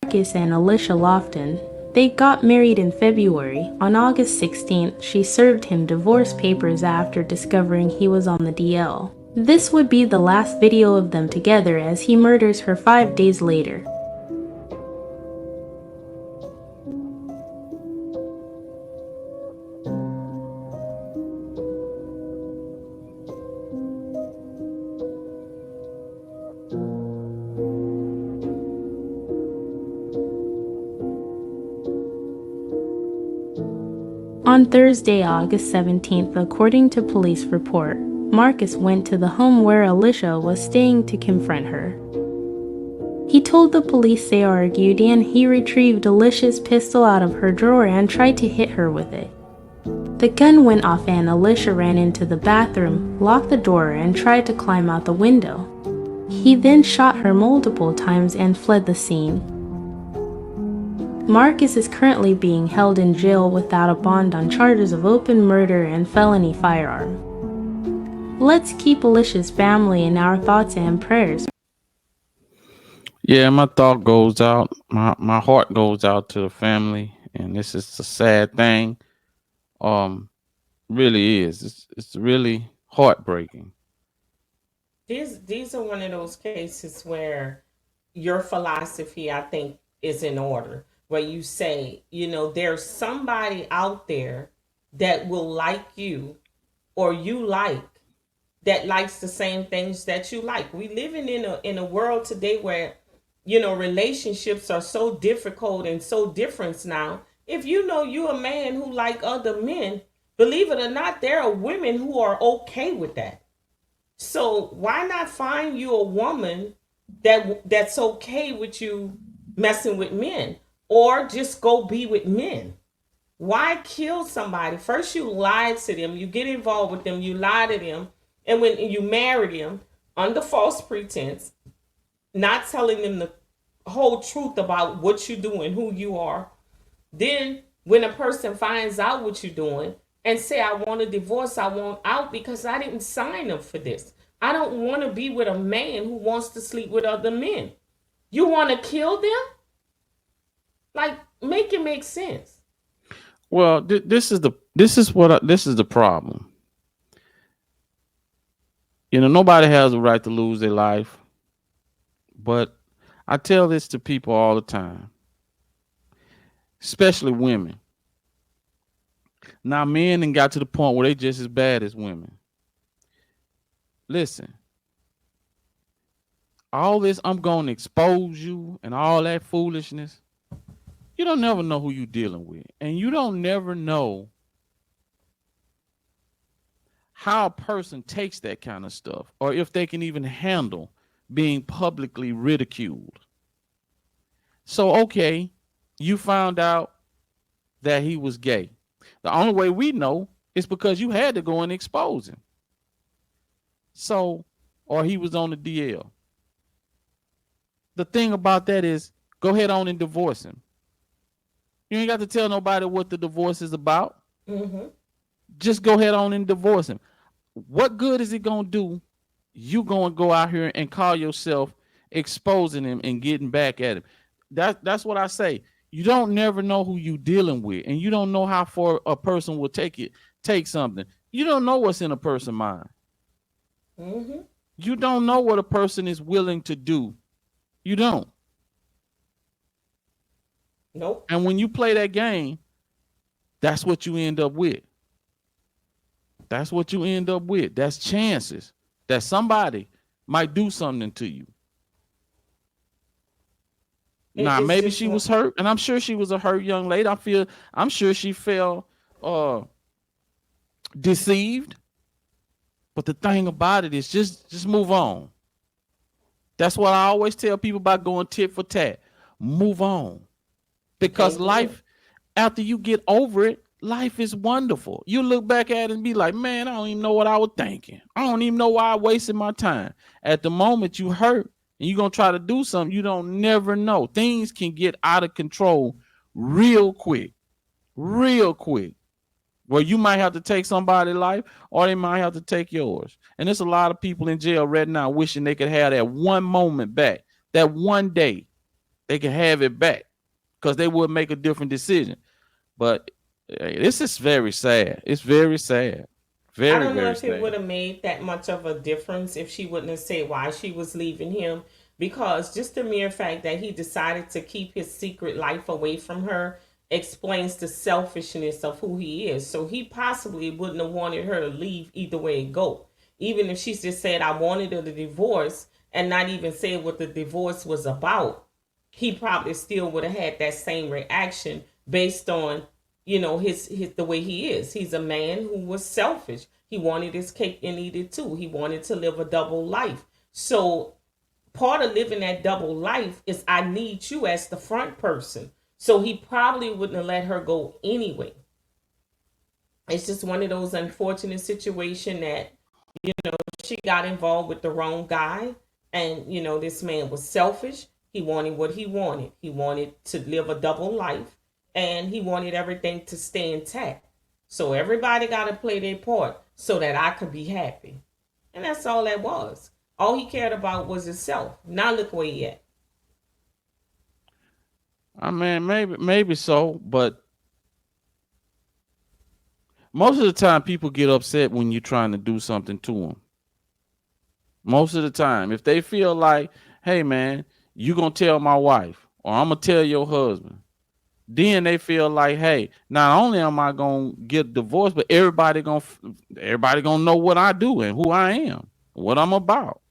Marcus and Alicia Lofton. They got married in February. On August 16th, she served him divorce papers after discovering he was on the DL. This would be the last video of them together as he murders her 5 days later. On Thursday, August 17th, according to police report, Marcus went to the home where Alicia was staying to confront her. He told the police they argued and he retrieved Alicia's pistol out of her drawer and tried to hit her with it. The gun went off and Alicia ran into the bathroom, locked the door, and tried to climb out the window. He then shot her multiple times and fled the scene. Marcus is currently being held in jail without a bond on charges of open murder and felony firearm. Let's keep Alicia's family in our thoughts and prayers. Yeah, my thought goes out. My heart goes out to the family, and this is a sad thing. Really is. It's really heartbreaking. These are one of those cases where your philosophy, I think, is in order. Where you say, there's somebody out there that will like you or you like that likes the same things that you like. We living in a world today where relationships are so difficult and so different now. If you're a man who like other men, believe it or not, there are women who are okay with that. So why not find you a woman that's okay with you messing with men, or just go be with men? Why kill somebody? First you lie to them, you get involved with them, you lie to them, and when you marry them under false pretense, not telling them the whole truth about what you do and who you are. Then when a person finds out what you're doing and say, I want a divorce, I want out because I didn't sign up for this. I don't want to be with a man who wants to sleep with other men. You want to kill them? Like, make it make sense. Well, this is the problem. Nobody has a right to lose their life, but I tell this to people all the time, especially women. Now, men and got to the point where they just as bad as women. Listen, all this I'm going to expose you and all that foolishness, you don't never know who you're dealing with. And you don't never know how a person takes that kind of stuff, or if they can even handle being publicly ridiculed. So, okay, you found out that he was gay. The only way we know is because you had to go and expose him. So, or he was on the DL. The thing about that is, go ahead on and divorce him. You ain't got to tell nobody what the divorce is about. Mm-hmm. Just go ahead on and divorce him. What good is it going to do? You going to go out here and call yourself exposing him and getting back at him. That's what I say. You don't never know who you dealing with, and you don't know how far a person will take something. You don't know what's in a person's mind. Mm-hmm. You don't know what a person is willing to do. You don't. Nope. And when you play that game, that's what you end up with. That's what you end up with. That's chances that somebody might do something to you. Now, maybe she was hurt, and I'm sure she was a hurt young lady. I'm sure she felt deceived. But the thing about it is just move on. That's what I always tell people about going tit for tat. Move on. Because life, after you get over it, life is wonderful. You look back at it and be like, man, I don't even know what I was thinking. I don't even know why I wasted my time. At the moment you hurt and you're going to try to do something, you don't never know. Things can get out of control real quick, where you might have to take somebody's life or they might have to take yours. And there's a lot of people in jail right now wishing they could have that one moment back, that one day They can have it back because they would make a different decision. But this is very sad. It's very sad. I Very, don't know very if it would sad. have made that much of a difference if she wouldn't have said why she was leaving him. Because just the mere fact that he decided to keep his secret life away from her explains the selfishness of who he is. So he possibly wouldn't have wanted her to leave either way it go. Even if she just said, I wanted her to divorce and not even say what the divorce was about, he probably still would have had that same reaction based on his the way he is. He's a man who was selfish. He wanted his cake and eat it too. He wanted to live a double life. So part of living that double life is I need you as the front person. So he probably wouldn't have let her go anyway. It's just one of those unfortunate situations that she got involved with the wrong guy, and this man was selfish. He wanted what he wanted. He wanted to live a double life, and he wanted everything to stay intact. So everybody got to play their part so that I could be happy. And that's all that was. All he cared about was himself. Now look where he at. I mean, maybe so, but most of the time people get upset when you're trying to do something to them. Most of the time, if they feel like, hey man, you gonna tell my wife or I'm gonna tell your husband, then they feel like, hey, not only am I gonna get divorced, but everybody gonna know what I do and who I am, what I'm about.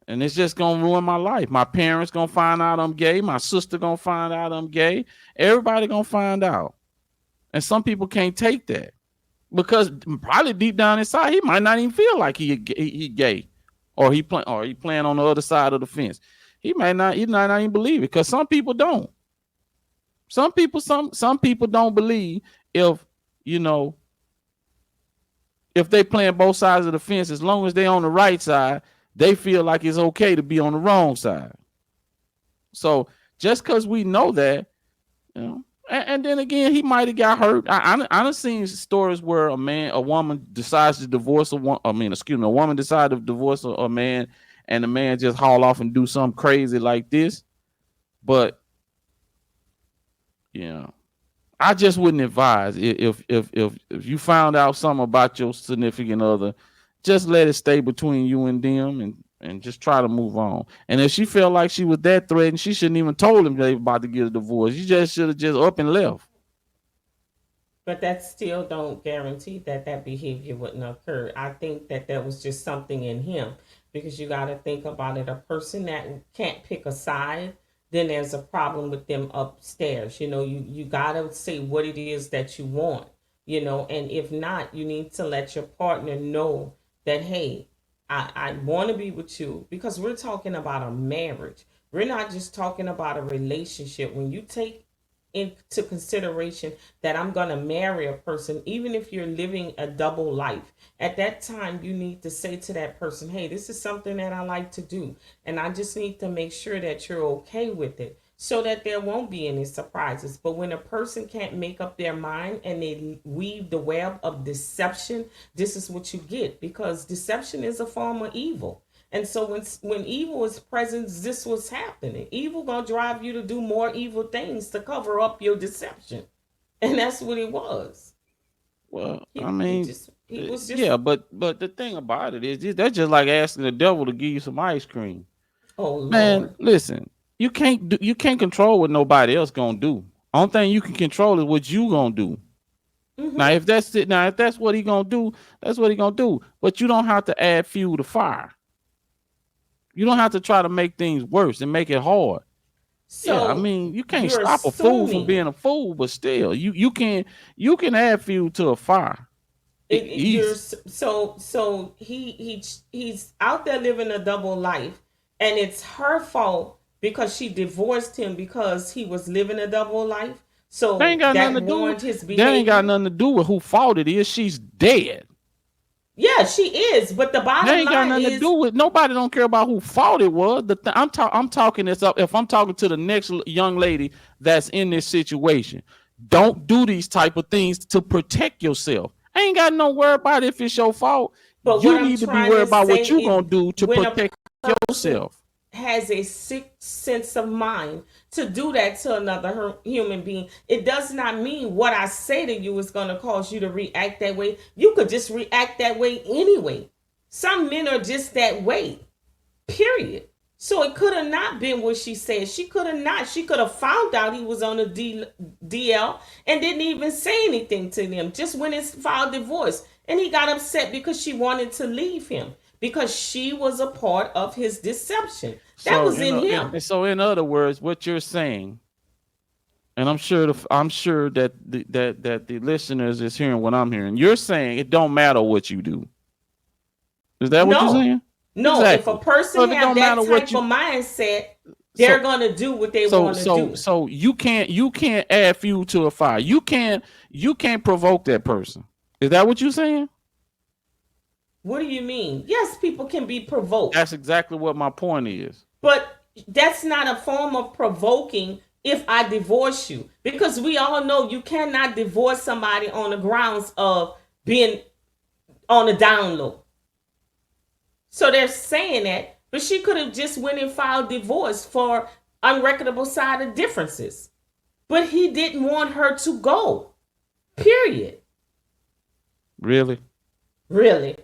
And it's just gonna ruin my life. My parents gonna find out I'm gay. My sister gonna find out I'm gay. Everybody gonna find out. And some people can't take that because probably deep down inside he might not even feel like he gay, or he playing on the other side of the fence. He might not even believe it because some people don't. Some people don't believe if if they playing both sides of the fence, as long as they on the right side, they feel like it's okay to be on the wrong side. So just because we know that, and then again, he might have got hurt. I done seen stories where a woman decides to divorce a woman decides to divorce a man, and the man just haul off and do something crazy like this. But I just wouldn't advise if you found out something about your significant other, just let it stay between you and them, and just try to move on. And if she felt like she was that threatened, she shouldn't even told him they were about to get a divorce. You just should have just up and left. But that still don't guarantee that that behavior wouldn't occur. I think that that was just something in him, because you got to think about it. A person that can't pick a side, then there's a problem with them upstairs. You got to say what it is that you want, and if not, you need to let your partner know that, hey, I want to be with you, because we're talking about a marriage. We're not just talking about a relationship. When you take into consideration that I'm going to marry a person, even if you're living a double life, at that time you need to say to that person, hey, this is something that I like to do, and I just need to make sure that you're okay with it, so that there won't be any surprises. But when a person can't make up their mind and they weave the web of deception, this is what you get, because deception is a form of evil. And so when evil is present, this was happening. Evil gonna drive you to do more evil things to cover up your deception, and that's what it was. Well, He, I he mean, just he was just yeah, but the thing about it is that's just like asking the devil to give you some ice cream. oh Man, Lord. listen, you can't control what nobody else gonna do. Only thing you can control is what you gonna do. Now, Mm-hmm. if that's it, now if that's what he gonna do, that's what he gonna do. But you don't have to add fuel to fire. You don't have to try to make things worse and make it hard. Yeah, I So mean, you can't you're stop a fool from assuming being a fool, but still, you can add fuel to a fire. you're Easy. so he's out there living a double life, and it's her fault because she divorced him because he was living a double life. That ain't So got nothing that to do. ruined his That ain't got behavior. nothing to do with who fault it is. She's dead. Yeah, she is. But the That bottom ain't got line nothing to do is, with nobody. Don't care about who fault it was. I'm talking this up. If I'm talking to the next young lady that's in this situation, don't do these type of things to protect yourself. I ain't got no worry about if it's your fault. but what You I'm need to be trying worried to about say what you is, gonna do to when a protect person yourself. has a sick sense of mind to do that to another human being. It does not mean what I say to you is going to cause you to react that way. You could just react that way anyway. Some men are just that way, period. So it could have not been what she said. She could have not. She could have found out he was on a DL and didn't even say anything to him. Just went and filed divorce. And he got upset because she wanted to leave him because she was a part of his deception. That was in him. So in other words, what you're saying, and I'm sure that the listeners is hearing what I'm hearing. You're saying it don't matter what you do. Is that what you're saying? No, exactly. If a person has that type of mindset, they're gonna do what they want to do. So you can't add fuel to a fire. You can't provoke that person. Is that what you're saying? What do you mean? Yes, people can be provoked. That's exactly what my point is. But that's not a form of provoking if I divorce you. Because we all know you cannot divorce somebody on the grounds of being on the down low. So they're saying that, but she could have just went and filed divorce for unrecordable side of differences. But he didn't want her to go. Period. Really? Really.